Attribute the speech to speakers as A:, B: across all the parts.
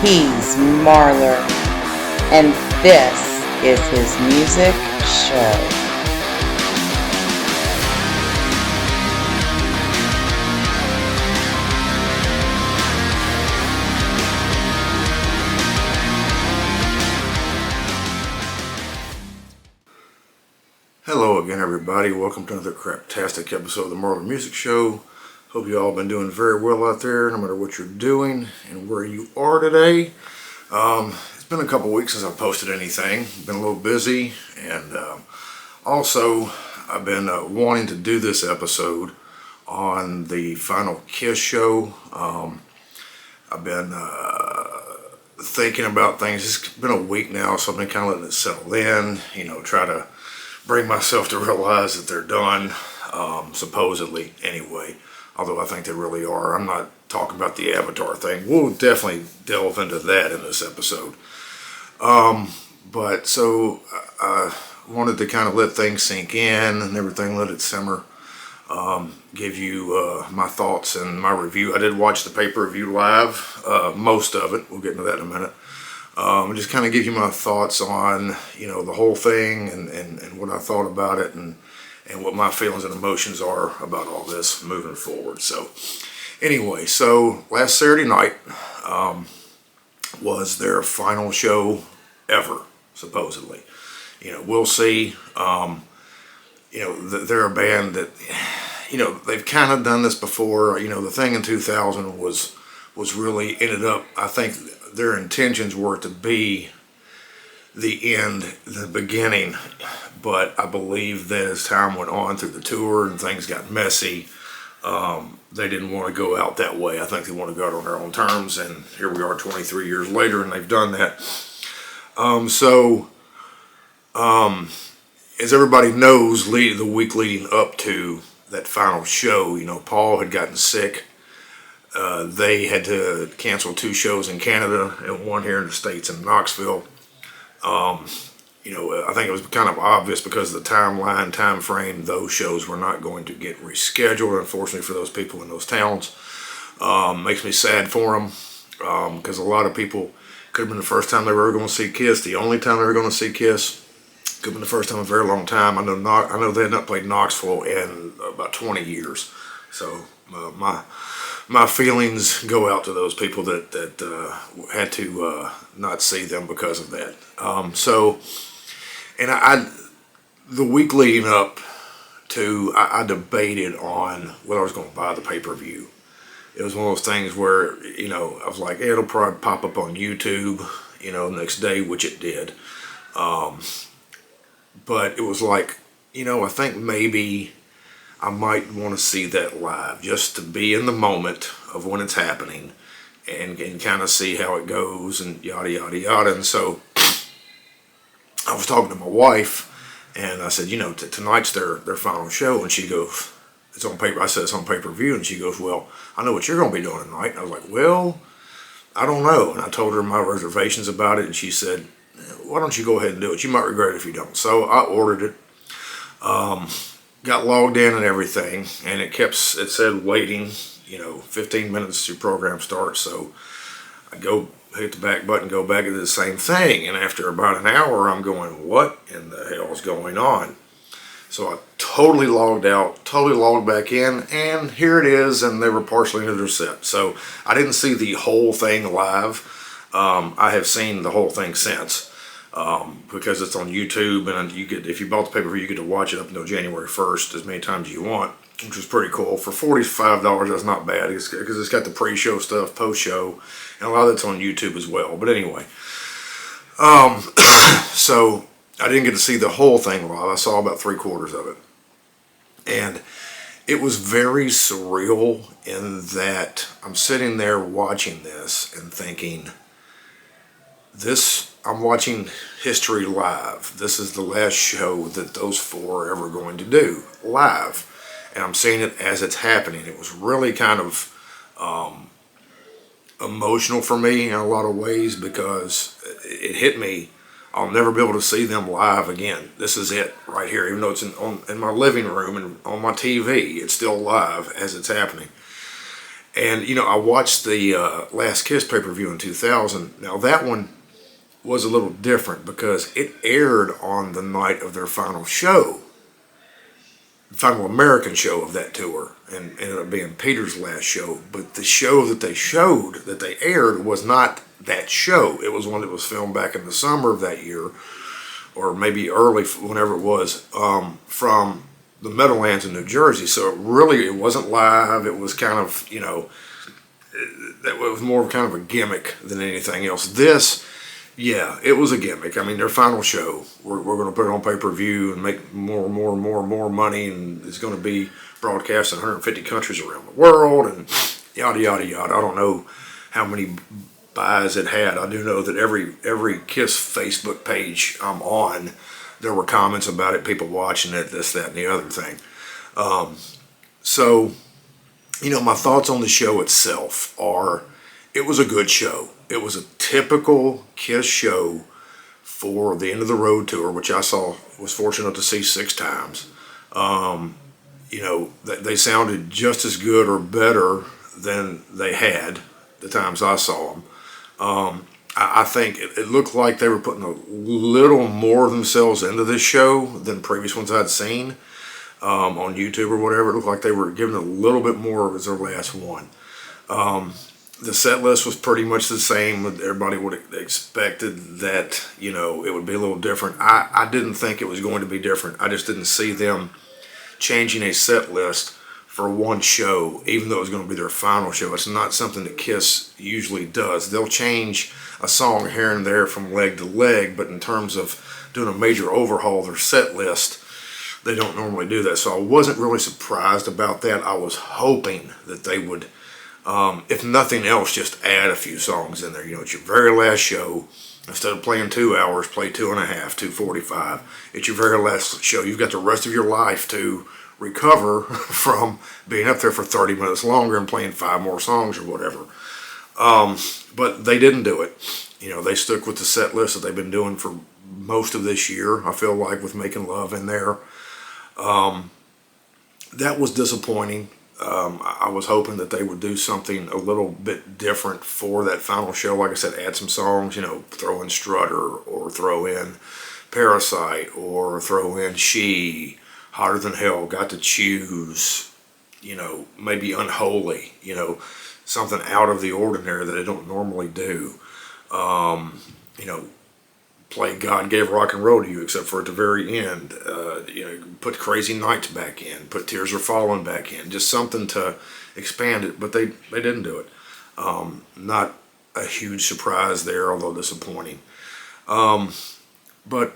A: He's Marlar, and this is his music show.
B: Hello again, everybody. Welcome to another craptastic episode of the Marlar Music Show. Hope you all been doing very well out there, no matter what you're doing and where you are today. It's been a couple weeks since I've posted anything. Been a little busy, and also I've been wanting to do this episode on the Final Kiss show. I've been thinking about things. It's been a week now, so I've been kind of letting it settle in. Try to bring myself to realize that they're done, supposedly anyway, although I think they really are. I'm not talking about the Avatar thing. We'll definitely delve into that in this episode. But so I wanted to kind of let things sink in and everything, let it simmer, give you my thoughts and my review. I did watch the pay-per-view live, most of it. We'll get into that in a minute. Just kind of give you my thoughts on, the whole thing and what I thought about it and what my feelings and emotions are about all this moving forward. So anyway, last Saturday night was their final show ever, supposedly. We'll see. They're a band that, they've kind of done this before. The thing in 2000 was really ended up, I think their intentions were to be the end, the beginning, but I believe that as time went on through the tour and things got messy, they didn't want to go out that way. I think they want to go out on their own terms, and here we are 23 years later, and they've done that. As everybody knows, the week leading up to that final show, Paul had gotten sick. They had to cancel 2 shows in Canada and 1 here in the States in Knoxville. I think it was kind of obvious because of the time frame, those shows were not going to get rescheduled, unfortunately, for those people in those towns. Makes me sad for them, because a lot of people, could have been the first time they were ever going to see Kiss, the only time they were going to see Kiss. Could have been the first time in a very long time. I know they had not played Knoxville in about 20 years. So my feelings go out to those people that had to not see them because of that. The week leading up to, I debated on whether I was going to buy the pay-per-view. It was one of those things where, I was like, it'll probably pop up on YouTube, the next day, which it did. But it was like, I think maybe I might want to see that live just to be in the moment of when it's happening and kind of see how it goes and yada, yada, yada. And so I was talking to my wife and I said, tonight's their final show. And she goes, it's on paper. I said, it's on pay-per-view. And she goes, well, I know what you're going to be doing tonight. And I was like, well, I don't know. And I told her my reservations about it. And she said, why don't you go ahead and do it? You might regret it if you don't. So I ordered it. Got logged in and everything, and it said waiting, 15 minutes your program starts. So I go hit the back button, go back and do the same thing. And after about an hour, I'm going, what in the hell is going on? So I totally logged out, totally logged back in, and here it is, and they were partially into their set. So I didn't see the whole thing live. I have seen the whole thing since. Because it's on YouTube, and if you bought the pay-per-view, you get to watch it up until January 1st as many times as you want, which was pretty cool. For $45, that's not bad, because it's got the pre-show stuff, post-show, and a lot of that's on YouTube as well. But anyway, so I didn't get to see the whole thing live. I saw about 3/4 of it, and it was very surreal in that I'm sitting there watching this and thinking, I'm watching history live. This is the last show that those 4 are ever going to do live. And I'm seeing it as it's happening. It was really kind of emotional for me in a lot of ways because it hit me. I'll never be able to see them live again. This is it right here. Even though it's in my living room and on my TV, it's still live as it's happening. And I watched the Last Kiss pay-per-view in 2000. Now that one was a little different because it aired on the night of their final show, final American show of that tour, and ended up being Peter's last show. But the show that they aired was not that show. It was one that was filmed back in the summer of that year, or maybe early, whenever it was, from the Meadowlands in New Jersey. So it wasn't live. It was kind of, that was more of kind of a gimmick than anything else. This, yeah, it was a gimmick. I mean, their final show, we're going to put it on pay-per-view and make more money, and it's going to be broadcast in 150 countries around the world, and yada, yada, yada. I don't know how many buys it had. I do know that every Kiss Facebook page I'm on, there were comments about it, people watching it, this, that, and the other thing. So, my thoughts on the show itself are, it was a good show. It was a typical Kiss show for the End of the Road tour, which I was fortunate to see 6 times. They sounded just as good or better than they had the times I saw them. I think it looked like they were putting a little more of themselves into this show than previous ones I'd seen on YouTube or whatever. It looked like they were giving a little bit more as their last one. The set list was pretty much the same. Everybody would have expected that, it would be a little different. I didn't think it was going to be different. I just didn't see them changing a set list for one show, even though it was going to be their final show. It's not something that Kiss usually does. They'll change a song here and there from leg to leg, but in terms of doing a major overhaul of their set list, they don't normally do that. So I wasn't really surprised about that. I was hoping that they would, if nothing else, just add a few songs in there. It's your very last show. Instead of playing 2 hours, play 2.5, 2:45. It's your very last show. You've got the rest of your life to recover from being up there for 30 minutes longer and playing 5 more songs or whatever. But they didn't do it. They stuck with the set list that they've been doing for most of this year, I feel like, with Making Love in there. That was disappointing. I was hoping that they would do something a little bit different for that final show. Like I said, add some songs, throw in Strutter, or throw in Parasite, or throw in She, Hotter Than Hell, Got to Choose, maybe Unholy, something out of the ordinary that I don't normally do. Play God Gave Rock and Roll to You, except for at the very end. Put Crazy Nights back in, put Tears Are Falling back in, just something to expand it, but they didn't do it. Not a huge surprise there, although disappointing. But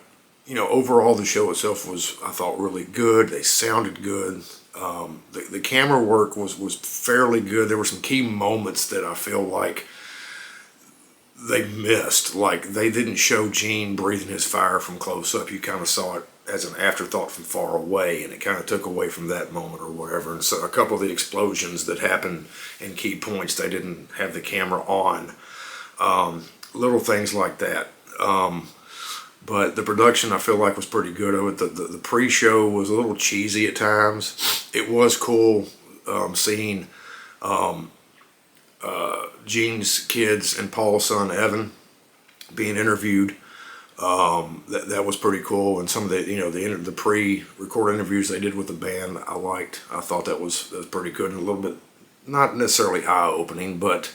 B: overall the show itself was, I thought, really good. They sounded good. The camera work was fairly good. There were some key moments that I feel like they missed. Like, they didn't show Gene breathing his fire from close up. You kind of saw it as an afterthought from far away, and it kind of took away from that moment or whatever. And so a couple of the explosions that happened in key points, they didn't have the camera on. Little things like that. But the production, I feel like, was pretty good of it. The pre-show was a little cheesy at times. It was cool seeing Gene's kids and Paul's son Evan being interviewed. That was pretty cool. And some of the pre-recorded interviews they did with the band, I liked. I thought that was pretty good and a little bit, not necessarily eye-opening, but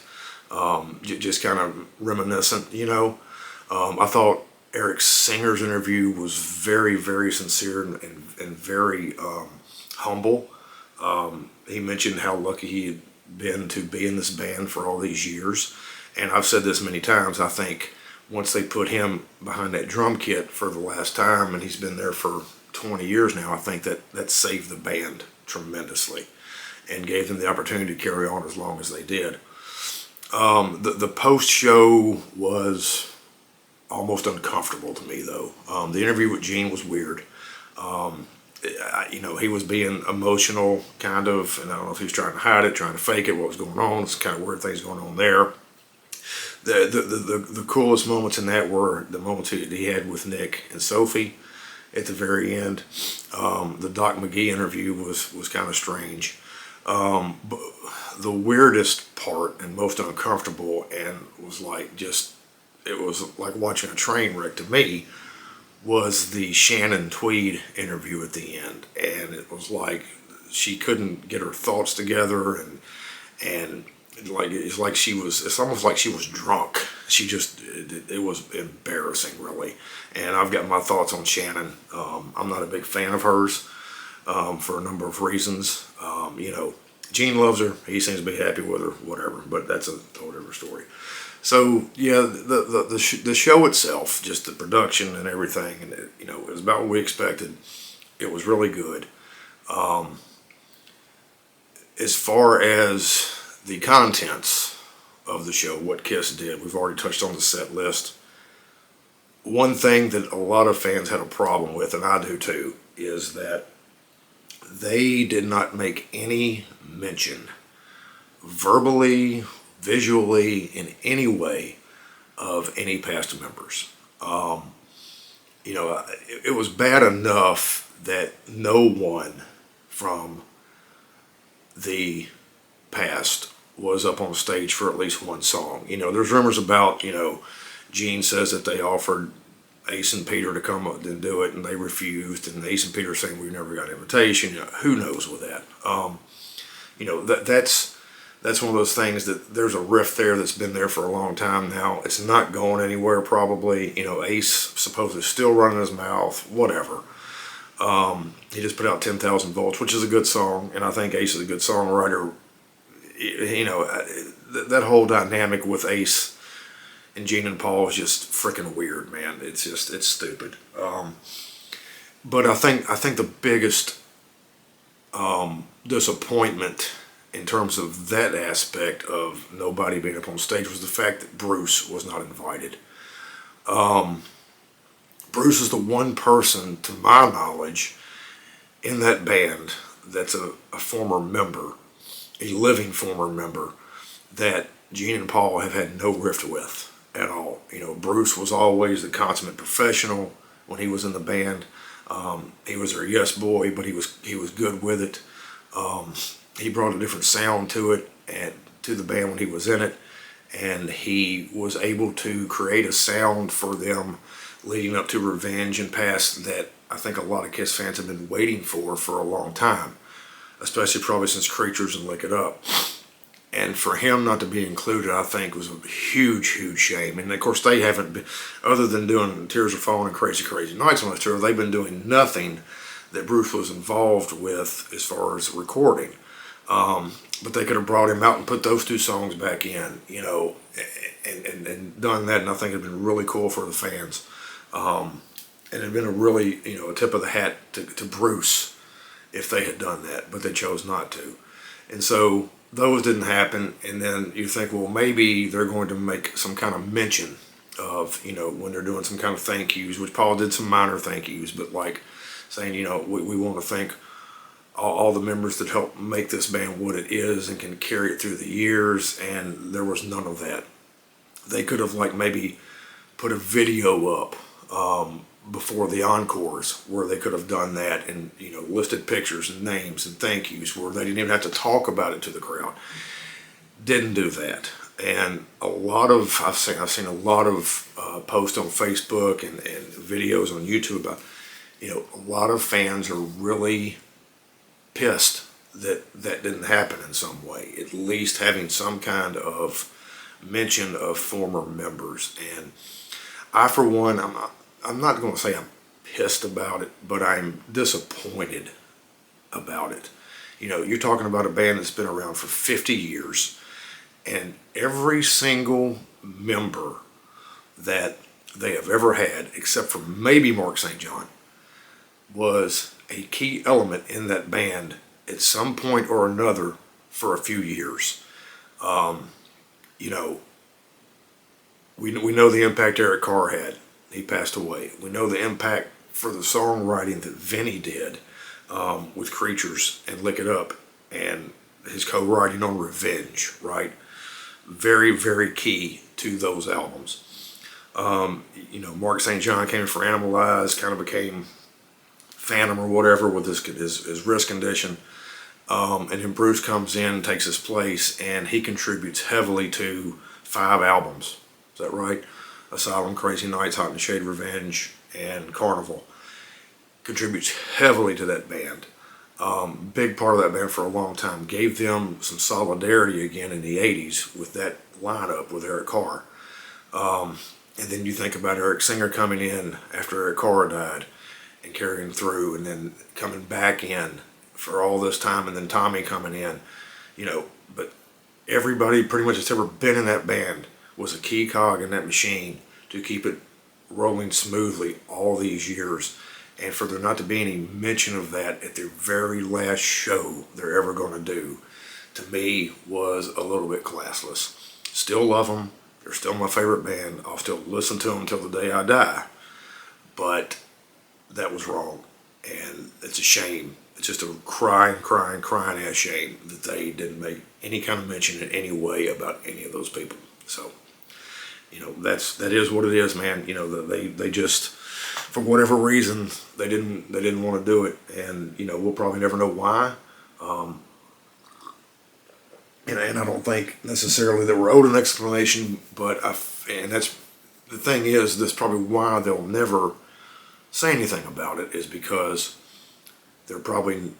B: just kind of reminiscent. I thought Eric Singer's interview was very, very sincere and very humble. He mentioned how lucky he had been to be in this band for all these years. And I've said this many times, I think once they put him behind that drum kit for the last time, and he's been there for 20 years now, I think that saved the band tremendously and gave them the opportunity to carry on as long as they did. The post-show was almost uncomfortable to me, though. The interview with Gene was weird. He was being emotional, kind of, and I don't know if he was trying to hide it, trying to fake it, what was going on. It's kind of weird things going on there. The coolest moments in that were the moments he had with Nick and Sophie at the very end. The Doc McGee interview was kind of strange. But the weirdest part and most uncomfortable and was like just, it was like watching a train wreck to me, was the Shannon Tweed interview at the end. And it was like she couldn't get her thoughts together, and like it's almost like she was drunk. She just, it was embarrassing, really. And I've got my thoughts on Shannon. I'm not a big fan of hers, for a number of reasons. Gene loves her. He seems to be happy with her, whatever. But that's a whole different story. So yeah, the show itself, just the production and everything, and it was about what we expected. It was really good. As far as the contents of the show, what Kiss did, we've already touched on the set list. One thing that a lot of fans had a problem with, and I do too, is that they did not make any mention, verbally, visually, in any way, of any past members. It was bad enough that no one from the past was up on stage for at least one song. There's rumors about, Gene says that they offered Ace and Peter to come up and do it, and they refused. And Ace and Peter saying we never got an invitation. Who knows with that? That's one of those things that there's a rift there that's been there for a long time now. It's not going anywhere probably. Ace supposedly still running his mouth. Whatever. He just put out 10,000 Volts, which is a good song, and I think Ace is a good songwriter. That whole dynamic with Ace and Gene and Paul is just freaking weird, man. It's stupid. But I think the biggest disappointment in terms of that aspect of nobody being up on stage was the fact that Bruce was not invited. Bruce is the one person, to my knowledge, in that band that's a former member, a living former member, that Gene and Paul have had no rift with at all. Bruce was always the consummate professional when he was in the band. He was their yes boy, but he was good with it. He brought a different sound to it and to the band when he was in it, and he was able to create a sound for them leading up to Revenge and past that I think a lot of Kiss fans have been waiting for a long time, especially probably since Creatures and Lick It Up. And for him not to be included, I think, was a huge, huge shame. And of course, they haven't been, other than doing Tears Are Falling and Crazy Crazy Nights on this tour, they've been doing nothing that Bruce was involved with as far as recording. But they could have brought him out and put those two songs back in, and done that, and I think it'd been really cool for the fans. And it'd been a really, a tip of the hat to Bruce if they had done that, but they chose not to. And so those didn't happen, and then you think, well, maybe they're going to make some kind of mention of, when they're doing some kind of thank yous, which Paul did some minor thank yous, but like saying, we want to thank all the members that helped make this band what it is and can carry it through the years, and there was none of that. They could have maybe put a video up before the encores where they could have done that and listed pictures and names and thank yous where they didn't even have to talk about it to the crowd. Didn't do that, and I've seen a lot of posts on Facebook and videos on YouTube about a lot of fans are really pissed that didn't happen in some way, at least having some kind of mention of former members. And I, for one, I'm not going to say I'm pissed about it, but I'm disappointed about it. You're talking about a band that's been around for 50 years, and every single member that they have ever had, except for maybe Mark St. John, was a key element in that band at some point or another for a few years. We know the impact Eric Carr had. He passed away. We know the impact for the songwriting that Vinny did with Creatures and Lick It Up, and his co-writing on Revenge, right? Very, very key to those albums. Mark St. John came in for Animalize, kind of became Phantom or whatever with his wrist condition. And then Bruce comes in and takes his place, and he contributes heavily to 5 albums. Is that right? Asylum, Crazy Nights, Hot and Shade Revenge, and Carnival. Contributes heavily to that band. Big part of that band for a long time. Gave them some solidarity again in the 80s with that lineup with Eric Carr. And then you think about Eric Singer coming in after Eric Carr died and carrying through, and then coming back in for all this time, and then Tommy coming in, but everybody pretty much that's ever been in that band was a key cog in that machine to keep it rolling smoothly all these years. And for there not to be any mention of that at their very last show they're ever going to do, to me was a little bit classless. Still love them. They're still my favorite band. I'll still listen to them until the day I die. But that was wrong. And it's a shame. It's just a crying ass shame that they didn't make any kind of mention in any way about any of those people. So, that is what it is, man. They just, for whatever reason, they didn't want to do it, and we'll probably never know why. And I don't think necessarily that we're owed an explanation, and that's the thing is, that's probably why they'll never say anything about it, is because they're probably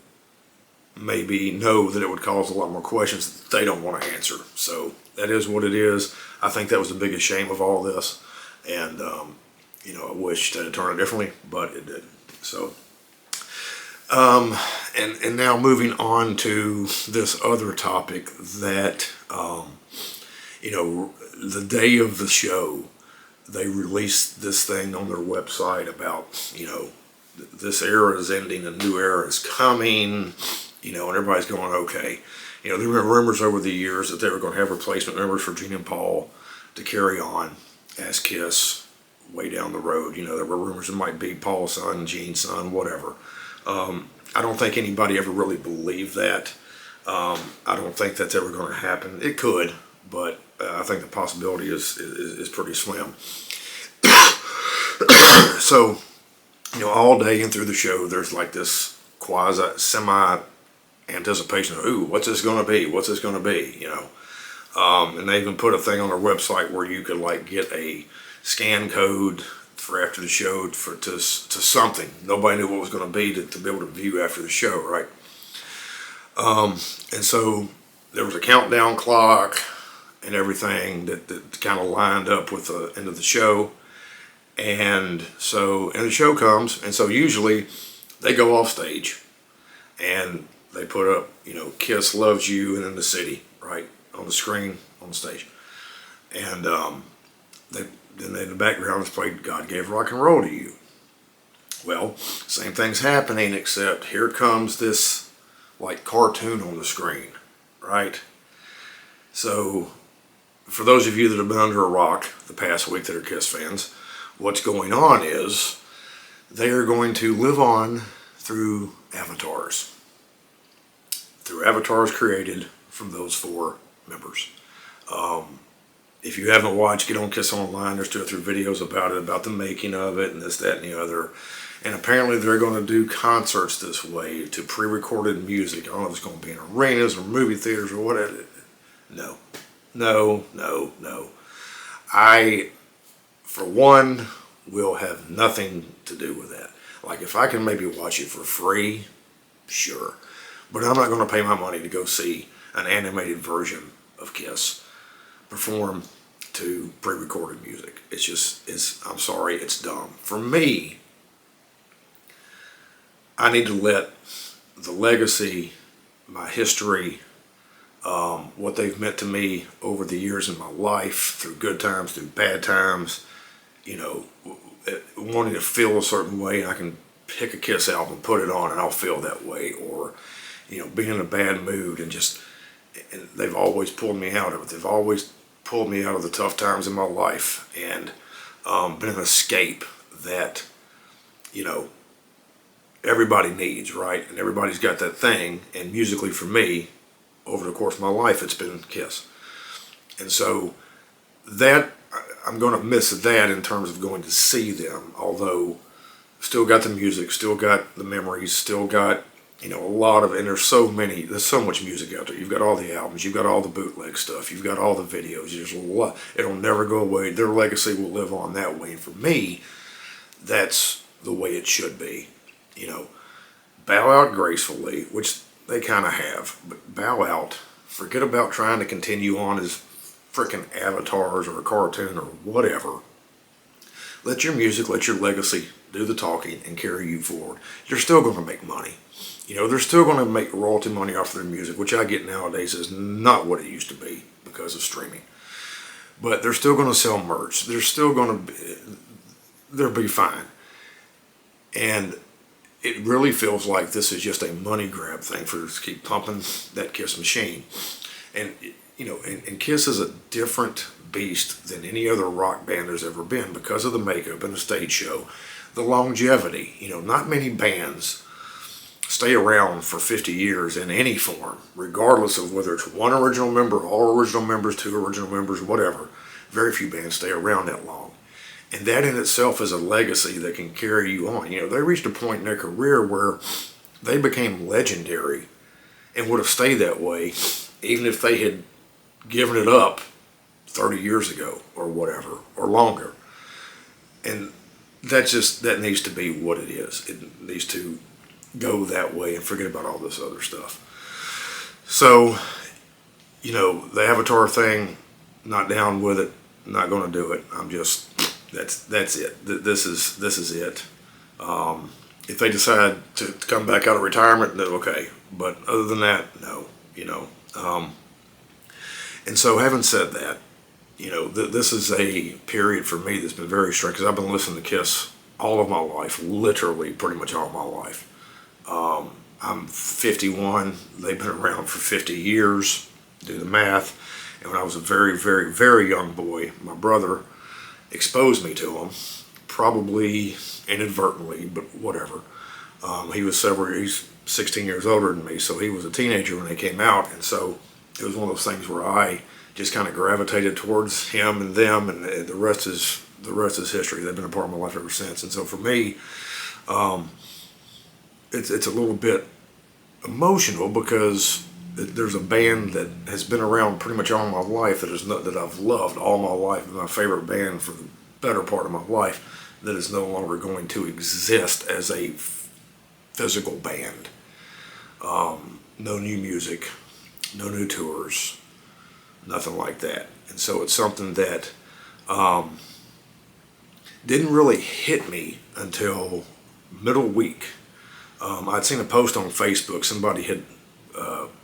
B: maybe know that it would cause a lot more questions that they don't want to answer. So that is what it is. I think that was the biggest shame of all this, and I wish that it turned out differently, but it didn't. So, and now moving on to this other topic that, the day of the show, they released this thing on their website about, this era is ending, a new era is coming, and everybody's going, okay. There were rumors over the years that they were going to have replacement members for Gene and Paul to carry on as Kiss way down the road. There were rumors it might be Paul's son, Gene's son, whatever. I don't think anybody ever really believed that. I don't think that's ever going to happen. It could, but I think the possibility is pretty slim. So, all day and through the show, there's like this semi anticipation of, ooh, what's this going to be? What's this going to be? And they even put a thing on their website where you could get a scan code for after the show to something. Nobody knew what it was going to be to be able to view after the show, right? And so there was a countdown clock and everything that kind of lined up with the end of the show. And the show comes, and so usually they go off stage and they put up, Kiss Loves You and In the City, right, on the screen, on the stage. And then in the background is played God Gave Rock and Roll to You. Well, same thing's happening, except here comes this cartoon on the screen, right? So for those of you that have been under a rock the past week that are Kiss fans, what's going on is they are going to live on through avatars. Through avatars created from those 4 members. If you haven't watched, get on Kiss Online. There's 2 or 3 videos about it, about the making of it, and this, that, and the other. And apparently they're going to do concerts this way to pre-recorded music. I don't know if it's going to be in arenas or movie theaters or whatever. No. I, for one, will have nothing to do with that. If I can maybe watch it for free, sure. But I'm not going to pay my money to go see an animated version of Kiss perform to pre-recorded music. I'm sorry, it's dumb. For me, I need to let the legacy, my history, what they've meant to me over the years in my life, through good times, through bad times, wanting to feel a certain way, I can pick a Kiss album, put it on, and I'll feel that way. Or, being in a bad mood and they've always pulled me out of it. They've always pulled me out of the tough times in my life, and been an escape that, everybody needs, right? And everybody's got that thing, and musically for me, over the course of my life, it's been Kiss. And so that, I'm going to miss that in terms of going to see them, although still got the music, still got the memories, still got, a lot of, and there's so much music out there. You've got all the albums, you've got all the bootleg stuff, you've got all the videos. There's a lot. It'll never go away. Their legacy will live on that way. And for me, that's the way it should be. Bow out gracefully, which they kind of have, but bow out. Forget about trying to continue on as freaking avatars or a cartoon or whatever. Let your music, let your legacy do the talking and carry you forward. You're still going to make money. They're still going to make royalty money off their music, which I get nowadays is not what it used to be because of streaming. But they're still going to sell merch. They'll be fine. And it really feels like this is just a money grab thing for us to keep pumping that Kiss machine. And, and Kiss is a different beast than any other rock band there's ever been because of the makeup and the stage show. The longevity, not many bands stay around for 50 years in any form, regardless of whether it's one original member, all original members, two original members, whatever. Very few bands stay around that long. And that in itself is a legacy that can carry you on. They reached a point in their career where they became legendary and would have stayed that way even if they had given it up 30 years ago or whatever, or longer. And that needs to be what it is. It needs to go that way and forget about all this other stuff. So, the Avatar thing, not down with it, not going to do it. That's it. This is it. If they decide to come back out of retirement, then okay. But other than that, no. And so, having said that, this is a period for me that's been very strange because I've been listening to Kiss all of my life, literally pretty much all of my life. I'm 51. They've been around for 50 years. Do the math. And when I was a very, very, very young boy, my brother exposed me to them, probably inadvertently, but whatever. He's 16 years older than me, so he was a teenager when they came out, and so it was one of those things where I just kind of gravitated towards him and them, and the rest is history. They've been a part of my life ever since. And so for me, it's a little bit emotional because there's a band that has been around pretty much all my life that I've loved all my life, my favorite band for the better part of my life, that is no longer going to exist as a physical band. No new music, no new tours, nothing like that. And so it's something that didn't really hit me until middle week. I'd seen a post on Facebook. Somebody had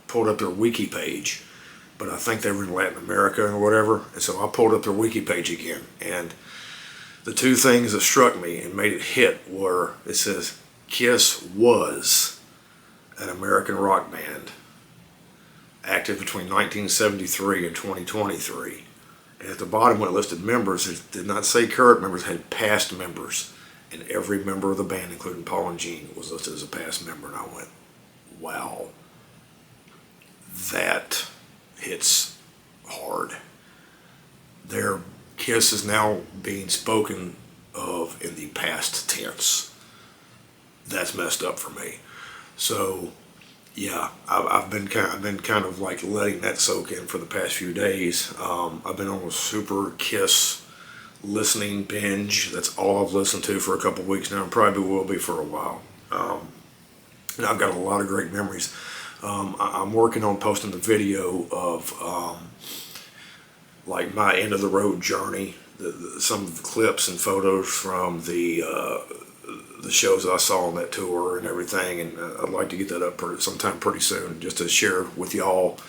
B: pulled up their wiki page, but I think they were in Latin America or whatever. And so I pulled up their wiki page again. And the two things that struck me and made it hit were, it says, Kiss was an American rock band active between 1973 and 2023. And at the bottom when it listed members, it did not say current members, it had past members. And every member of the band, including Paul and Gene, was listed as a past member. And I went, wow, that hits hard. Their Kiss is now being spoken of in the past tense. That's messed up for me. So, yeah, I've been kind of like letting that soak in for the past few days. I've been on a super Kiss listening binge. That's all I've listened to for a couple of weeks now, and probably will be for a while. And I've got a lot of great memories. I'm working on posting the video of like my end of the road journey, some of the clips and photos from the shows I saw on that tour and everything, and I'd like to get that up sometime pretty soon, just to share with y'all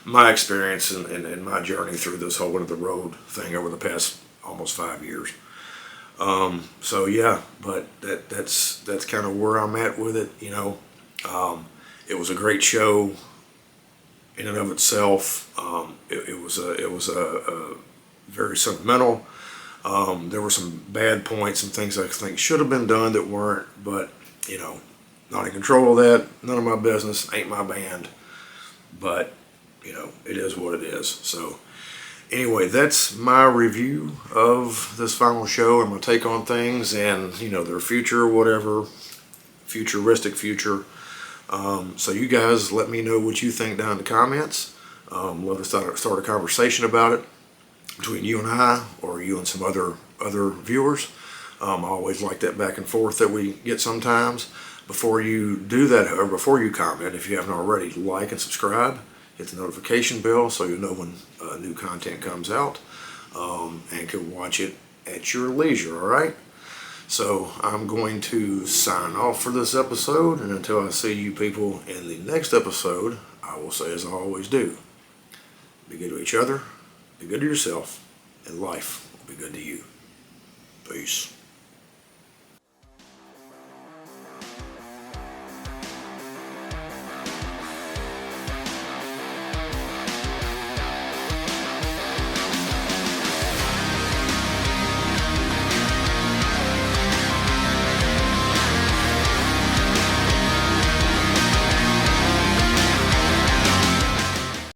B: my experience and my journey through this whole end of the road thing over the past almost 5 years. So yeah, but that's kind of where I'm at with it. It was a great show in and of itself. It was a very sentimental. There were some bad points, some things I think should have been done that weren't, but not in control of that. None of my business. Ain't my band. But it is what it is. So anyway, that's my review of this final show and my take on things and their future, whatever futuristic future So you guys let me know what you think down in the comments. Let us start a conversation about it between you and I, or you and some other viewers. I always like that back and forth that we get sometimes. Before you do that, or before you comment, if you haven't already, like and subscribe. Hit the notification bell so you know when new content comes out, and can watch it at your leisure, alright? So I'm going to sign off for this episode, and until I see you people in the next episode, I will say as I always do, be good to each other, be good to yourself, and life will be good to you. Peace.